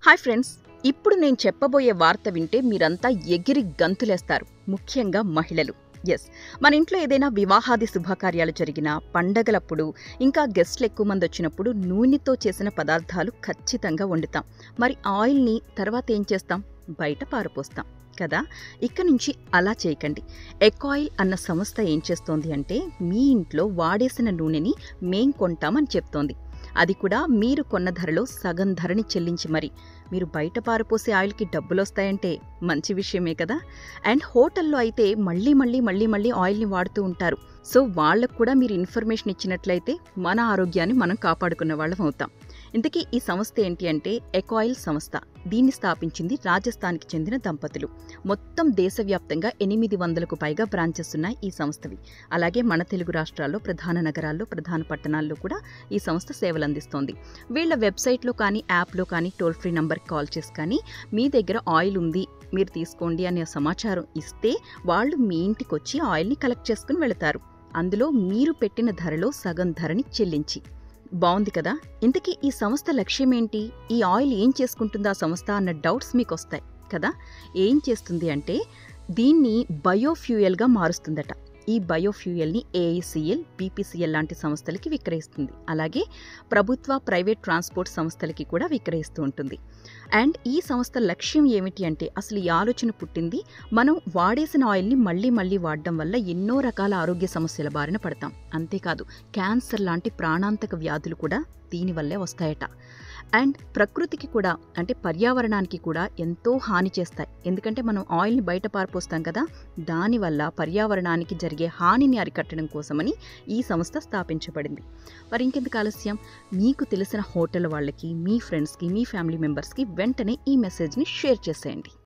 Hi friends, ఇప్పుడు నేను చెప్పబోయే వార్త వింటే మీరంతా ఎగిరి గంతులేస్తారు. ముఖ్యంగా మహిళలు. ఎస్, మన ఇంట్లో ఏదైనా వివాహాది శుభకార్యాలు జరిగినా, పండగలప్పుడు, ఇంకా గెస్ట్లు ఎక్కువ మంది వచ్చినప్పుడు నూనెతో చేసిన పదార్థాలు ఖచ్చితంగా వండుతాం. మరి ఆయిల్ని తర్వాత ఏం చేస్తాం? బయట పారపోస్తాం కదా. ఇక నుంచి అలా చేయకండి. ఎకాయిల్ అన్న సంస్థ ఏం చేస్తోంది అంటే, మీ ఇంట్లో వాడేసిన నూనెని మేం కొంటామని చెప్తోంది. అది కూడా మీరు కొన్న ధరలో సగం ధరని చెల్లించి మరి. మీరు బయట పారపోసే ఆయిల్కి డబ్బులొస్తాయంటే మంచి విషయమే కదా. అండ్ హోటల్లో అయితే మళ్ళీ ఆయిల్ని వాడుతూ ఉంటారు. సో వాళ్ళకు కూడా మీరు ఇన్ఫర్మేషన్ ఇచ్చినట్లయితే మన ఆరోగ్యాన్ని మనం కాపాడుకున్న వాళ్ళం అవుతాం. ఇంతకీ ఈ సంస్థ ఏంటి అంటే ఎకాయిల్ సంస్థ. దీన్ని స్థాపించింది రాజస్థాన్కి చెందిన దంపతులు. మొత్తం దేశవ్యాప్తంగా 800కు పైగా బ్రాంచెస్ ఉన్నాయి ఈ సంస్థవి. అలాగే మన తెలుగు రాష్ట్రాల్లో ప్రధాన నగరాల్లో, ప్రధాన పట్టణాల్లో కూడా ఈ సంస్థ సేవలు అందిస్తోంది. వీళ్ళ వెబ్సైట్లో కానీ, యాప్లో కానీ, టోల్ ఫ్రీ నంబర్కి కాల్ చేసి కానీ మీ దగ్గర ఆయిల్ ఉంది, మీరు తీసుకోండి అనే సమాచారం ఇస్తే వాళ్ళు మీ ఇంటికి వచ్చి ఆయిల్ని కలెక్ట్ చేసుకుని వెళతారు. అందులో మీరు పెట్టిన ధరలో సగం ధరని చెల్లించి. బాగుంది కదా. ఇంతకీ ఈ సంస్థ లక్ష్యం ఏంటి? ఈ ఆయిల్ ఏం చేసుకుంటుందా సంస్థ అన్న డౌట్స్ మీకు వస్తాయి కదా. ఏం చేస్తుంది అంటే దీన్ని బయోఫ్యూయల్గా మారుస్తుందట. ఈ బయోఫ్యూయల్ని ఏఐసిఎల్, బీపీసీఎల్ లాంటి సంస్థలకి విక్రయిస్తుంది. అలాగే ప్రభుత్వ, ప్రైవేట్ ట్రాన్స్పోర్ట్ సంస్థలకి కూడా విక్రయిస్తూ ఉంటుంది. అండ్ ఈ సంస్థ లక్ష్యం ఏమిటి అంటే, అసలు ఈ ఆలోచన పుట్టింది, మనం వాడేసిన ఆయిల్ని మళ్ళీ వాడడం వల్ల ఎన్నో రకాల ఆరోగ్య సమస్యల బారిన పడతాం. అంతేకాదు క్యాన్సర్ లాంటి ప్రాణాంతక వ్యాధులు కూడా దీనివల్లే వస్తాయట. అండ్ ప్రకృతికి కూడా, అంటే పర్యావరణానికి కూడా ఎంతో హాని చేస్తాయి. ఎందుకంటే మనం ఆయిల్ని బయట పారిపోస్తాం కదా, దానివల్ల పర్యావరణానికి జరిగే హానిని అరికట్టడం కోసమని ఈ సంస్థ స్థాపించబడింది. మరి ఇంకెందుకు ఆలస్యం? మీకు తెలిసిన హోటల్ వాళ్ళకి, మీ ఫ్రెండ్స్కి, మీ ఫ్యామిలీ మెంబర్స్కి వెంటనే ఈ మెసేజ్ని షేర్ చేసేయండి.